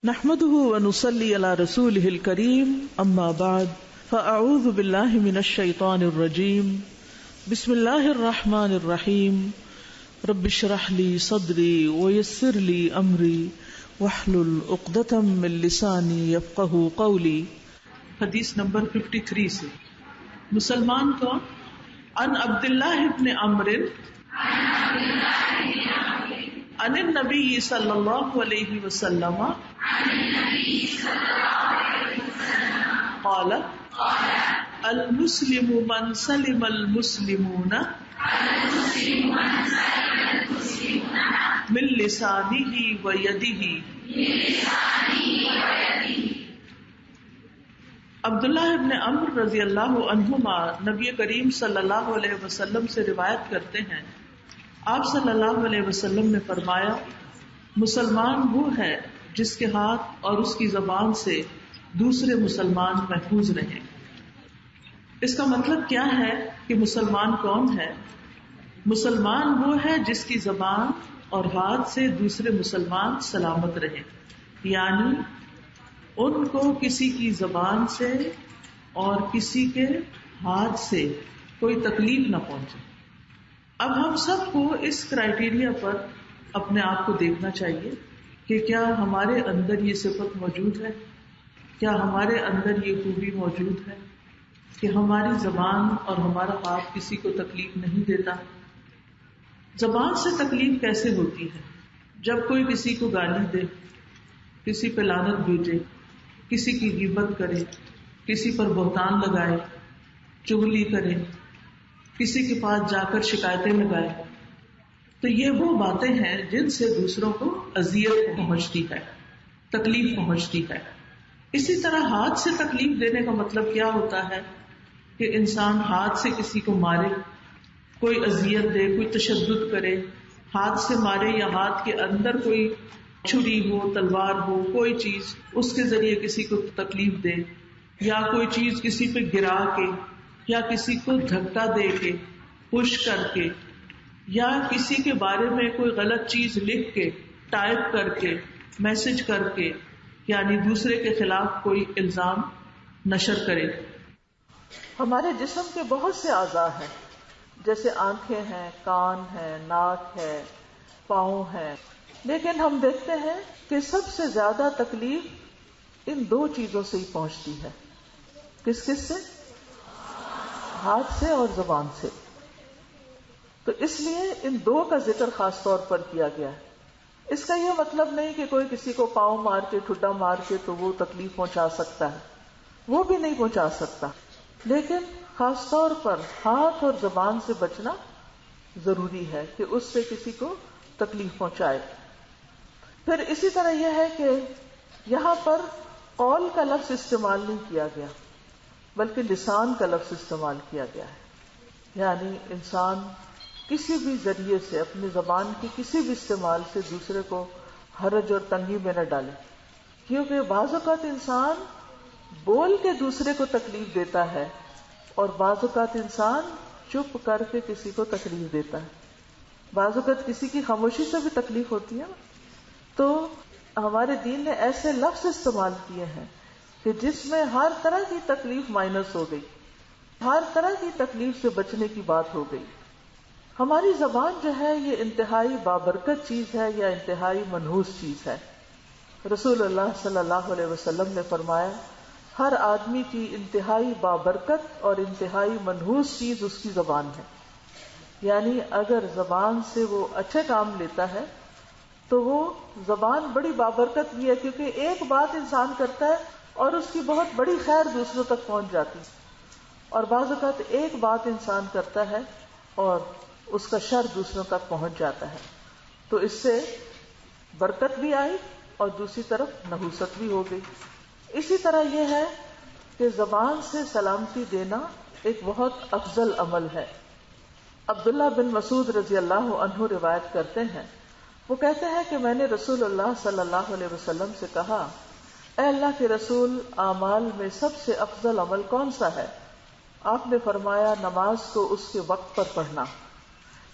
نحمده ونصلي على رسوله الكريم اما بعد فاعوذ بالله من الشيطان الرجيم بسم الله الرحمن الرحيم رب اشرح لي صدري ويسر لي امري واحلل عقدة من لساني يفقهوا قولي۔ حدیث نمبر 53 سے مسلمان کون؟ عن عبداللہ بن عمرو عن النبی صلی اللہ علیہ وسلم قال المسلم من سلم المسلمون من لسانه ويده۔ عبداللہ ابن عمرو رضی اللہ عنہما نبی کریم صلی اللہ علیہ وسلم سے روایت کرتے ہیں، آپ صلی اللہ علیہ وسلم نے فرمایا، مسلمان وہ ہے جس کے ہاتھ اور اس کی زبان سے دوسرے مسلمان محفوظ رہیں۔ اس کا مطلب کیا ہے کہ مسلمان کون ہے؟ مسلمان وہ ہے جس کی زبان اور ہاتھ سے دوسرے مسلمان سلامت رہے، یعنی ان کو کسی کی زبان سے اور کسی کے ہاتھ سے کوئی تکلیف نہ پہنچے۔ اب ہم سب کو اس کرائیٹیریا پر اپنے آپ کو دیکھنا چاہیے کہ کیا ہمارے اندر یہ صفت موجود ہے، کیا ہمارے اندر یہ خوبی موجود ہے کہ ہماری زبان اور ہمارا ہاتھ کسی کو تکلیف نہیں دیتا۔ زبان سے تکلیف کیسے ہوتی ہے؟ جب کوئی کسی کو گالی دے، کسی پہ لعنت بھیجے، کسی کی غیبت کرے، کسی پر بہتان لگائے، چغلی کرے، کسی کے پاس جا کر شکایتیں لگائے، تو یہ وہ باتیں ہیں جن سے دوسروں کو اذیت پہنچتی ہے، تکلیف پہنچتی ہے۔ اسی طرح ہاتھ سے تکلیف دینے کا مطلب کیا ہوتا ہے کہ انسان ہاتھ سے کسی کو مارے، کوئی اذیت دے، کوئی تشدد کرے، ہاتھ سے مارے یا ہاتھ کے اندر کوئی چھری ہو، تلوار ہو، کوئی چیز اس کے ذریعے کسی کو تکلیف دے، یا کوئی چیز کسی پہ گرا کے، یا کسی کو دھکا دے کے، پش کر کے، یا کسی کے بارے میں کوئی غلط چیز لکھ کے، ٹائپ کر کے، میسج کر کے، یعنی دوسرے کے خلاف کوئی الزام نشر کرے۔ ہمارے جسم کے بہت سے اعضاء ہیں، جیسے آنکھیں ہیں، کان ہیں، ناک ہے، پاؤں ہیں، لیکن ہم دیکھتے ہیں کہ سب سے زیادہ تکلیف ان دو چیزوں سے ہی پہنچتی ہے۔ کس سے؟ ہاتھ سے اور زبان سے۔ تو اس لیے ان دو کا ذکر خاص طور پر کیا گیا ہے۔ اس کا یہ مطلب نہیں کہ کوئی کسی کو پاؤں مار کے، ٹھڈا مار کے تو وہ تکلیف پہنچا سکتا ہے، وہ بھی نہیں پہنچا سکتا، لیکن خاص طور پر ہاتھ اور زبان سے بچنا ضروری ہے کہ اس سے کسی کو تکلیف پہنچائے۔ پھر اسی طرح یہ ہے کہ یہاں پر قول کا لفظ استعمال نہیں کیا گیا، بلکہ لسان کا لفظ استعمال کیا گیا ہے، یعنی انسان کسی بھی ذریعے سے اپنی زبان کی کسی بھی استعمال سے دوسرے کو حرج اور تنگی میں نہ ڈالے، کیونکہ بعض اوقات انسان بول کے دوسرے کو تکلیف دیتا ہے اور بعض اوقات انسان چپ کر کے کسی کو تکلیف دیتا ہے، بعض اوقات کسی کی خاموشی سے بھی تکلیف ہوتی ہے۔ تو ہمارے دین نے ایسے لفظ استعمال کیے ہیں کہ جس میں ہر طرح کی تکلیف مائنس ہو گئی، ہر طرح کی تکلیف سے بچنے کی بات ہو گئی۔ ہماری زبان جو ہے یہ انتہائی بابرکت چیز ہے یا انتہائی منحوس چیز ہے۔ رسول اللہ صلی اللہ علیہ وسلم نے فرمایا، ہر آدمی کی انتہائی بابرکت اور انتہائی منحوس چیز اس کی زبان ہے، یعنی اگر زبان سے وہ اچھے کام لیتا ہے تو وہ زبان بڑی بابرکت بھی ہے، کیونکہ ایک بات انسان کرتا ہے اور اس کی بہت بڑی خیر دوسروں تک پہنچ جاتی، اور بعض اوقات ایک بات انسان کرتا ہے اور اس کا شر دوسروں تک پہنچ جاتا ہے، تو اس سے برکت بھی آئی اور دوسری طرف نحوست بھی ہو گئی۔ اسی طرح یہ ہے کہ زبان سے سلامتی دینا ایک بہت افضل عمل ہے۔ عبداللہ بن مسعود رضی اللہ عنہ روایت کرتے ہیں، وہ کہتے ہیں کہ میں نے رسول اللہ صلی اللہ علیہ وسلم سے کہا، اے اللہ کے رسول، اعمال میں سب سے افضل عمل کون سا ہے؟ آپ نے فرمایا، نماز کو اس کے وقت پر پڑھنا۔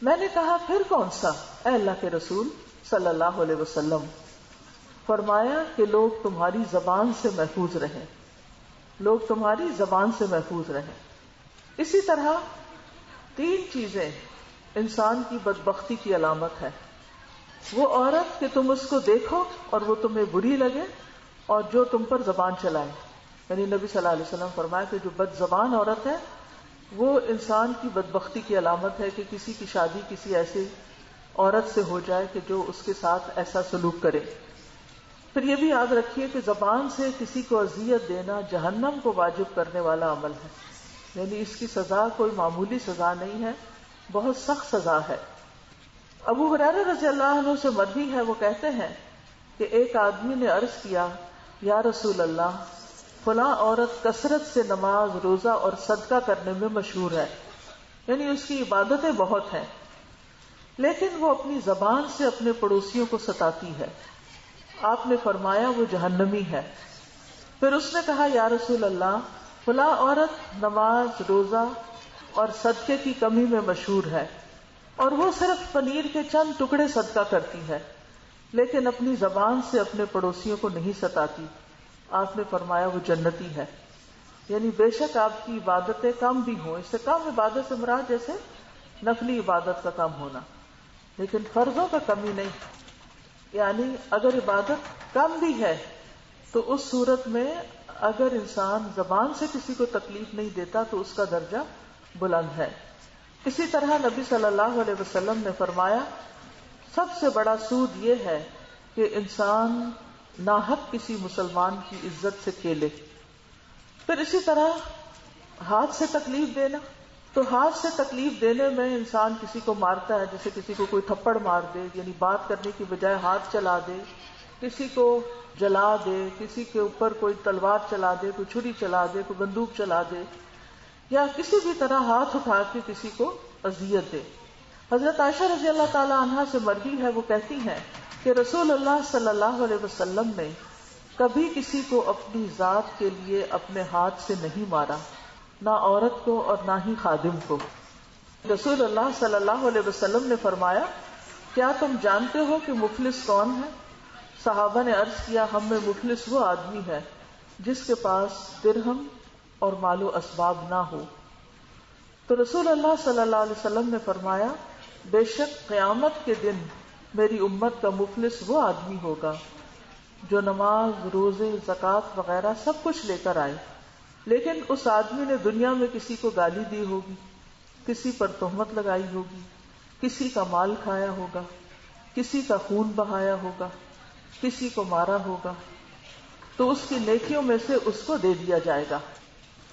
میں نے کہا، پھر کون سا اے اللہ کے رسول صلی اللہ علیہ وسلم؟ فرمایا کہ لوگ تمہاری زبان سے محفوظ رہیں، لوگ تمہاری زبان سے محفوظ رہیں۔ اسی طرح 3 چیزیں انسان کی بدبختی کی علامت ہے۔ وہ عورت کہ تم اس کو دیکھو اور وہ تمہیں بری لگے اور جو تم پر زبان چلائے، یعنی نبی صلی اللہ علیہ وسلم فرمایا کہ جو بد زبان عورت ہے وہ انسان کی بدبختی کی علامت ہے کہ کسی کی شادی کسی ایسی عورت سے ہو جائے کہ جو اس کے ساتھ ایسا سلوک کرے۔ پھر یہ بھی یاد رکھیے کہ زبان سے کسی کو اذیت دینا جہنم کو واجب کرنے والا عمل ہے، یعنی اس کی سزا کوئی معمولی سزا نہیں ہے، بہت سخت سزا ہے۔ ابو ہریرہ رضی اللہ عنہ سے مروی ہے، وہ کہتے ہیں کہ ایک آدمی نے عرض کیا، یا رسول اللہ، فلاں عورت کثرت سے نماز، روزہ اور صدقہ کرنے میں مشہور ہے، یعنی اس کی عبادتیں بہت ہیں، لیکن وہ اپنی زبان سے اپنے پڑوسیوں کو ستاتی ہے۔ آپ نے فرمایا وہ جہنمی ہے۔ پھر اس نے کہا، یا رسول اللہ، فلاں عورت نماز، روزہ اور صدقے کی کمی میں مشہور ہے، اور وہ صرف پنیر کے چند ٹکڑے صدقہ کرتی ہے، لیکن اپنی زبان سے اپنے پڑوسیوں کو نہیں ستاتی۔ آپ نے فرمایا وہ جنتی ہے۔ یعنی بے شک آپ کی عبادتیں کم بھی ہوں، اس سے کم عبادت سے مراد جیسے نفلی عبادت کا کم ہونا، لیکن فرضوں کا کمی نہیں، یعنی اگر عبادت کم بھی ہے تو اس صورت میں اگر انسان زبان سے کسی کو تکلیف نہیں دیتا تو اس کا درجہ بلند ہے۔ اسی طرح نبی صلی اللہ علیہ وسلم نے فرمایا، سب سے بڑا سود یہ ہے کہ انسان ناحق کسی مسلمان کی عزت سے کھیلے۔ پھر اسی طرح ہاتھ سے تکلیف دینا، تو ہاتھ سے تکلیف دینے میں انسان کسی کو مارتا ہے، جیسے کسی کو کوئی تھپڑ مار دے، یعنی بات کرنے کی بجائے ہاتھ چلا دے، کسی کو جلا دے، کسی کے اوپر کوئی تلوار چلا دے، کوئی چھری چلا دے، کوئی بندوق چلا دے، یا کسی بھی طرح ہاتھ اٹھا کے کسی کو اذیت دے۔ حضرت عائشہ رضی اللہ تعالی عنہا سے مروی ہے، وہ کہتی ہیں کہ رسول اللہ صلی اللہ علیہ وسلم نے کبھی کسی کو اپنی ذات کے لیے اپنے ہاتھ سے نہیں مارا، نہ عورت کو اور نہ ہی خادم کو۔ رسول اللہ صلی اللہ علیہ وسلم نے فرمایا، کیا تم جانتے ہو کہ مفلس کون ہے؟ صحابہ نے عرض کیا، ہم میں مفلس وہ آدمی ہے جس کے پاس درہم اور مال و اسباب نہ ہو۔ تو رسول اللہ صلی اللہ علیہ وسلم نے فرمایا، بے شک قیامت کے دن میری امت کا مفلس وہ آدمی ہوگا جو نماز، روزے، زکوٰۃ وغیرہ سب کچھ لے کر آئے، لیکن اس آدمی نے دنیا میں کسی کو گالی دی ہوگی، کسی پر تہمت لگائی ہوگی، کسی کا مال کھایا ہوگا، کسی کا خون بہایا ہوگا، کسی کو مارا ہوگا، تو اس کی نیکیوں میں سے اس کو دے دیا جائے گا۔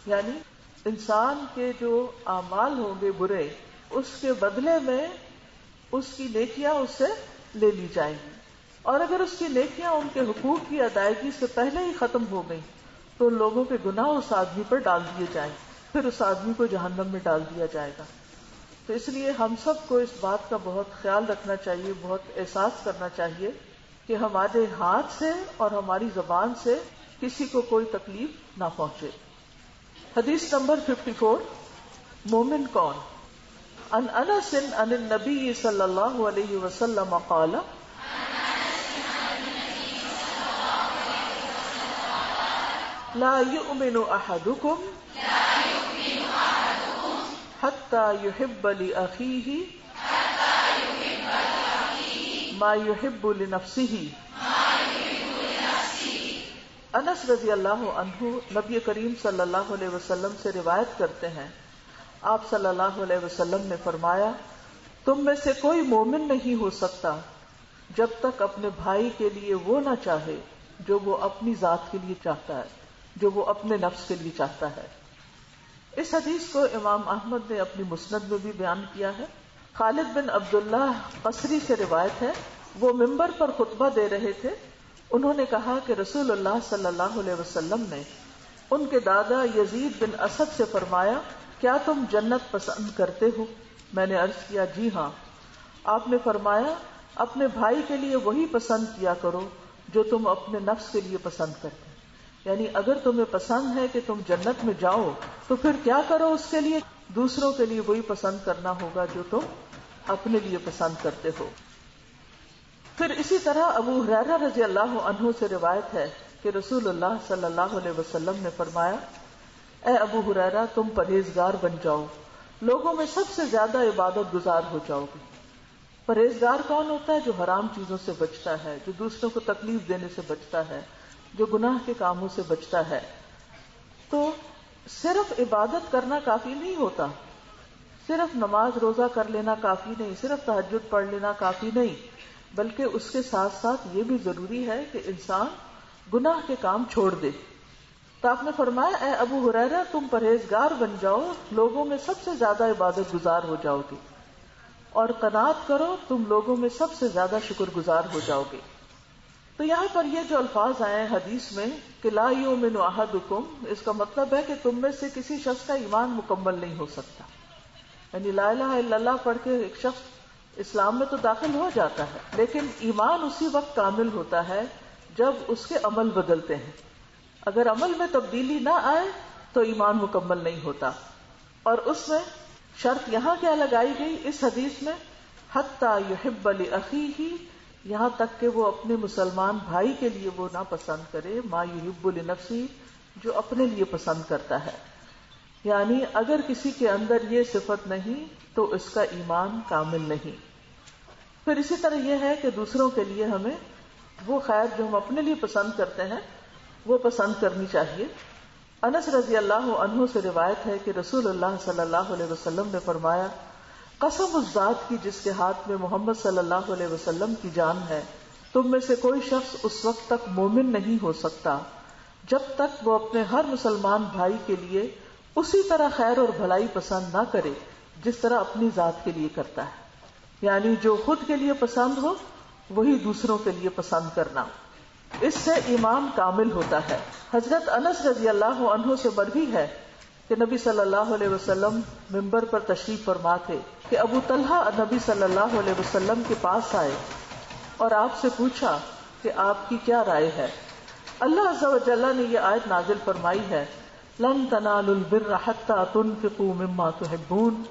یعنی انسان کے جو اعمال ہوں گے برے، اس کے بدلے میں اس کی نیکیاں اس سے لے لی جائیں گی، اور اگر اس کی نیکیاں ان کے حقوق کی ادائیگی سے پہلے ہی ختم ہو گئی تو لوگوں کے گناہ اس آدمی پر ڈال دیے جائیں، پھر اس آدمی کو جہنم میں ڈال دیا جائے گا۔ تو اس لیے ہم سب کو اس بات کا بہت خیال رکھنا چاہیے، بہت احساس کرنا چاہیے کہ ہمارے ہاتھ سے اور ہماری زبان سے کسی کو کوئی تکلیف نہ پہنچے۔ حدیث نمبر 54، مومن کون؟ عن انس عن النبی صلی اللہ علیہ وسلم قال، لا يؤمن احدكم حتى يحب لأخيه ما يحب لنفسه۔ انس رضی اللہ عنہ نبی کریم صلی اللہ علیہ وسلم سے روایت کرتے ہیں، آپ صلی اللہ علیہ وسلم نے فرمایا، تم میں سے کوئی مومن نہیں ہو سکتا جب تک اپنے بھائی کے لیے وہ نہ چاہے جو وہ اپنی ذات کے لیے چاہتا ہے، جو وہ اپنے نفس کے لیے چاہتا ہے۔ اس حدیث کو امام احمد نے اپنی مسند میں بھی بیان کیا ہے۔ خالد بن عبداللہ قصری سے روایت ہے، وہ ممبر پر خطبہ دے رہے تھے، انہوں نے کہا کہ رسول اللہ صلی اللہ علیہ وسلم نے ان کے دادا یزید بن اسد سے فرمایا، کیا تم جنت پسند کرتے ہو؟ میں نے عرض کیا، جی ہاں۔ آپ نے فرمایا، اپنے بھائی کے لیے وہی پسند کیا کرو جو تم اپنے نفس کے لیے پسند کرتے، یعنی اگر تمہیں پسند ہے کہ تم جنت میں جاؤ تو پھر کیا کرو اس کے لیے؟ دوسروں کے لیے وہی پسند کرنا ہوگا جو تم اپنے لیے پسند کرتے ہو۔ پھر اسی طرح ابو ہریرہ رضی اللہ عنہ سے روایت ہے کہ رسول اللہ صلی اللہ علیہ وسلم نے فرمایا، اے ابو ہریرہ تم پرہیزگار بن جاؤ، لوگوں میں سب سے زیادہ عبادت گزار ہو جاؤ گے۔ پرہیزگار کون ہوتا ہے؟ جو حرام چیزوں سے بچتا ہے، جو دوسروں کو تکلیف دینے سے بچتا ہے، جو گناہ کے کاموں سے بچتا ہے۔ تو صرف عبادت کرنا کافی نہیں ہوتا، صرف نماز روزہ کر لینا کافی نہیں، صرف تہجد پڑھ لینا کافی نہیں، بلکہ اس کے ساتھ ساتھ یہ بھی ضروری ہے کہ انسان گناہ کے کام چھوڑ دے۔ تو آپ نے فرمایا، اے ابو ہریرہ تم پرہیزگار بن جاؤ، لوگوں میں سب سے زیادہ عبادت گزار ہو جاؤ گے، اور قناعت کرو، تم لوگوں میں سب سے زیادہ شکر گزار ہو جاؤ گے۔ تو یہاں پر یہ جو الفاظ آئے ہیں حدیث میں کہ لا یؤمن احدکم، اس کا مطلب ہے کہ تم میں سے کسی شخص کا ایمان مکمل نہیں ہو سکتا۔ یعنی لا الہ الا اللہ پڑھ کے ایک شخص اسلام میں تو داخل ہو جاتا ہے، لیکن ایمان اسی وقت کامل ہوتا ہے جب اس کے عمل بدلتے ہیں۔ اگر عمل میں تبدیلی نہ آئے تو ایمان مکمل نہیں ہوتا۔ اور اس میں شرط یہاں کیا لگائی گئی اس حدیث میں؟ حتی یحب لاخیہ، یہاں تک کہ وہ اپنے مسلمان بھائی کے لیے وہ نہ پسند کرے ما یحب لنفسہ، جو اپنے لیے پسند کرتا ہے۔ یعنی اگر کسی کے اندر یہ صفت نہیں تو اس کا ایمان کامل نہیں۔ پھر اسی طرح یہ ہے کہ دوسروں کے لیے ہمیں وہ خیر جو ہم اپنے لیے پسند کرتے ہیں وہ پسند کرنی چاہیے۔ انس رضی اللہ عنہ سے روایت ہے کہ رسول اللہ صلی اللہ علیہ وسلم نے فرمایا، قسم اس ذات کی جس کے ہاتھ میں محمد صلی اللہ علیہ وسلم کی جان ہے، تم میں سے کوئی شخص اس وقت تک مومن نہیں ہو سکتا جب تک وہ اپنے ہر مسلمان بھائی کے لیے اسی طرح خیر اور بھلائی پسند نہ کرے جس طرح اپنی ذات کے لیے کرتا ہے۔ یعنی جو خود کے لیے پسند ہو وہی دوسروں کے لیے پسند کرنا، اس سے ایمان کامل ہوتا ہے۔ حضرت انس رضی اللہ عنہ سے مروی ہے کہ نبی صلی اللہ علیہ وسلم منبر پر تشریف فرما تھے کہ ابو طلحہ نبی صلی اللہ علیہ وسلم کے پاس آئے اور آپ سے پوچھا کہ آپ کی کیا رائے ہے۔ اللہ عز و جل نے یہ آیت نازل فرمائی ہے، لن تنالوا البر حتى تنفقوا مما تحبون،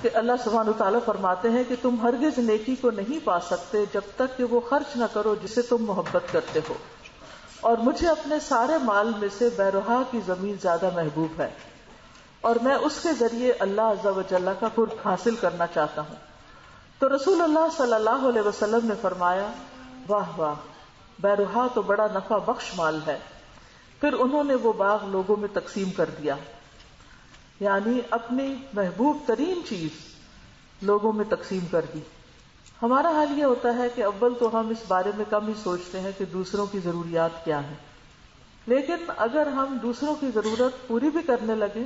کہ اللہ سبحانہ وتعالی فرماتے ہیں کہ تم ہرگز نیکی کو نہیں پا سکتے جب تک کہ وہ خرچ نہ کرو جسے تم محبت کرتے ہو، اور مجھے اپنے سارے مال میں سے بیرحا کی زمین زیادہ محبوب ہے، اور میں اس کے ذریعے اللہ عز و جل کا قرب حاصل کرنا چاہتا ہوں۔ تو رسول اللہ صلی اللہ علیہ وسلم نے فرمایا، واہ واہ، بیرحا تو بڑا نفع بخش مال ہے۔ پھر انہوں نے وہ باغ لوگوں میں تقسیم کر دیا، یعنی اپنی محبوب ترین چیز لوگوں میں تقسیم کر دی۔ ہمارا حال یہ ہوتا ہے کہ اول تو ہم اس بارے میں کم ہی سوچتے ہیں کہ دوسروں کی ضروریات کیا ہیں، لیکن اگر ہم دوسروں کی ضرورت پوری بھی کرنے لگے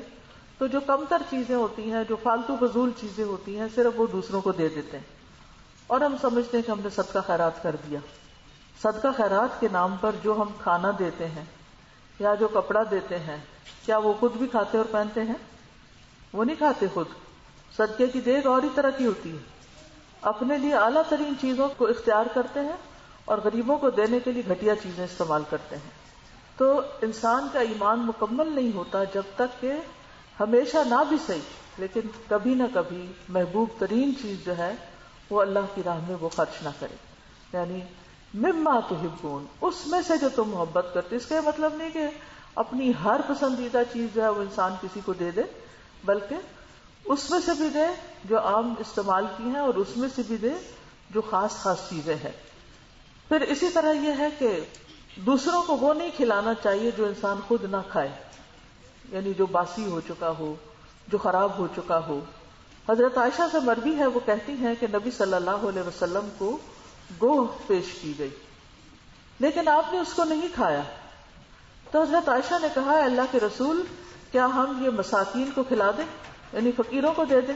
تو جو کم تر چیزیں ہوتی ہیں، جو فالتو فضول چیزیں ہوتی ہیں، صرف وہ دوسروں کو دے دیتے ہیں اور ہم سمجھتے ہیں کہ ہم نے صدقہ خیرات کر دیا۔ صدقہ خیرات کے نام پر جو ہم کھانا دیتے ہیں یا جو کپڑا دیتے ہیں، کیا وہ خود بھی کھاتے اور پہنتے ہیں؟ وہ نہیں کھاتے خود۔ صدقے کی دیگ اور ہی طرح کی ہوتی ہے، اپنے لیے اعلیٰ ترین چیزوں کو اختیار کرتے ہیں اور غریبوں کو دینے کے لیے گھٹیا چیزیں استعمال کرتے ہیں۔ تو انسان کا ایمان مکمل نہیں ہوتا جب تک کہ ہمیشہ نہ بھی صحیح لیکن کبھی نہ کبھی محبوب ترین چیز جو ہے وہ اللہ کی راہ میں وہ خرچ نہ کرے، یعنی مما تحبون، اس میں سے جو تم محبت کرتے۔ اس کا یہ مطلب نہیں کہ اپنی ہر پسندیدہ چیز جو ہے وہ انسان کسی کو دے دے، بلکہ اس میں سے بھی دے جو عام استعمال کی ہیں اور اس میں سے بھی دے جو خاص خاص چیزیں ہیں۔ پھر اسی طرح یہ ہے کہ دوسروں کو وہ نہیں کھلانا چاہیے جو انسان خود نہ کھائے، یعنی جو باسی ہو چکا ہو، جو خراب ہو چکا ہو۔ حضرت عائشہ سے مروی ہے، وہ کہتی ہیں کہ نبی صلی اللہ علیہ وسلم کو گوہ پیش کی گئی لیکن آپ نے اس کو نہیں کھایا۔ تو حضرت عائشہ نے کہا، اللہ کے رسول، کیا ہم یہ مساکین کو کھلا دیں، یعنی فقیروں کو دے دیں؟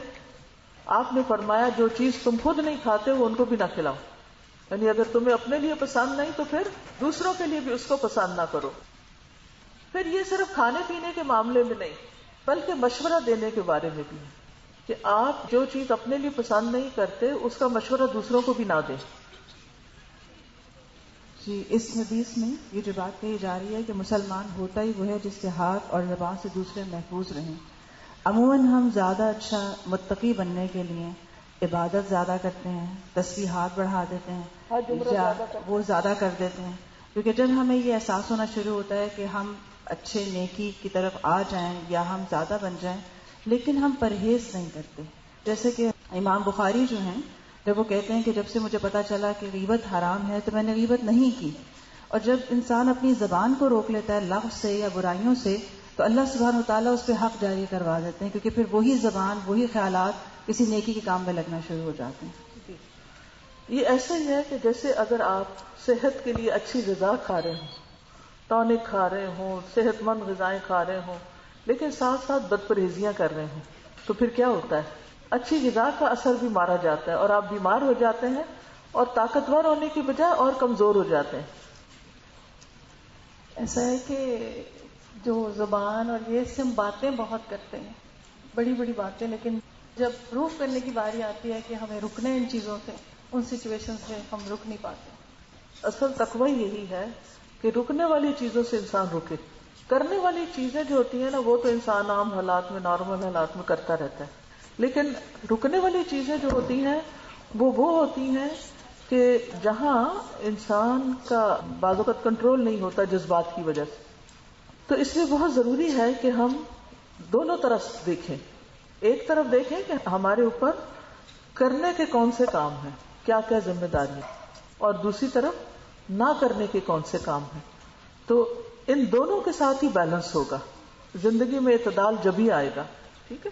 آپ نے فرمایا، جو چیز تم خود نہیں کھاتے وہ ان کو بھی نہ کھلاؤ، یعنی اگر تمہیں اپنے لیے پسند نہیں تو پھر دوسروں کے لیے بھی اس کو پسند نہ کرو۔ پھر یہ صرف کھانے پینے کے معاملے میں نہیں بلکہ مشورہ دینے کے بارے میں بھی ہے کہ آپ جو چیز اپنے لیے پسند نہیں کرتے اس کا مشورہ دوسروں کو بھی نہ دیں۔ جی، اس حدیث میں یہ جو بات کہی جا رہی ہے کہ مسلمان ہوتا ہی وہ ہے جس کے ہاتھ اور زبان سے دوسرے محفوظ رہیں۔ عموماً ہم زیادہ اچھا متقی بننے کے لیے عبادت زیادہ کرتے ہیں، تسبیحات بڑھا دیتے ہیں، یا وہ زیادہ کر دیتے ہیں. کیونکہ جب ہمیں یہ احساس ہونا شروع ہوتا ہے کہ ہم اچھے نیکی کی طرف آ جائیں یا ہم زیادہ بن جائیں لیکن ہم پرہیز نہیں کرتے. جیسے کہ امام بخاری جو ہیں جب وہ کہتے ہیں کہ جب سے مجھے پتا چلا کہ غیبت حرام ہے تو میں نے غیبت نہیں کی. اور جب انسان اپنی زبان کو روک لیتا ہے لغو سے یا برائیوں سے تو اللہ سبحانہ وتعالیٰ اس پہ حق جاری کروا دیتے ہیں کیونکہ پھر وہی زبان وہی خیالات کسی نیکی کے کام میں لگنا شروع ہو جاتے ہیں. یہ ایسا ہی ہے کہ جیسے اگر آپ صحت کے لیے اچھی غذا کھا رہے ہوں، ٹونک کھا رہے ہوں، صحت مند غذائیں کھا رہے ہوں، لیکن ساتھ ساتھ بد پرہیزیاں کر رہے ہوں تو پھر کیا ہوتا ہے؟ اچھی غذا کا اثر بھی مارا جاتا ہے اور آپ بیمار ہو جاتے ہیں اور طاقتور ہونے کی بجائے اور کمزور ہو جاتے ہیں. ایسا ہے کہ جو زبان اور یہ سے ہم باتیں بہت کرتے ہیں، بڑی بڑی باتیں، لیکن جب پروف کرنے کی باری آتی ہے کہ ہمیں رکنے ان چیزوں سے، ان سچویشن سے ہم رک نہیں پاتے. اصل تقوی یہی ہے کہ رکنے والی چیزوں سے انسان رکے. کرنے والی چیزیں جو ہوتی ہیں نا وہ تو انسان عام حالات میں نارمل حالات میں کرتا رہتا ہے، لیکن رکنے والی چیزیں جو ہوتی ہیں وہ ہوتی ہیں کہ جہاں انسان کا بعض اوقات کنٹرول نہیں ہوتا جذبات کی وجہ سے. تو اس لیے بہت ضروری ہے کہ ہم دونوں طرف دیکھیں. ایک طرف دیکھیں کہ ہمارے اوپر کرنے کے کون سے کام ہیں، کیا کیا ذمہ داری ہے، اور دوسری طرف نہ کرنے کے کون سے کام ہیں. تو ان دونوں کے ساتھ ہی بیلنس ہوگا، زندگی میں اعتدال جبھی آئے گا. ٹھیک ہے.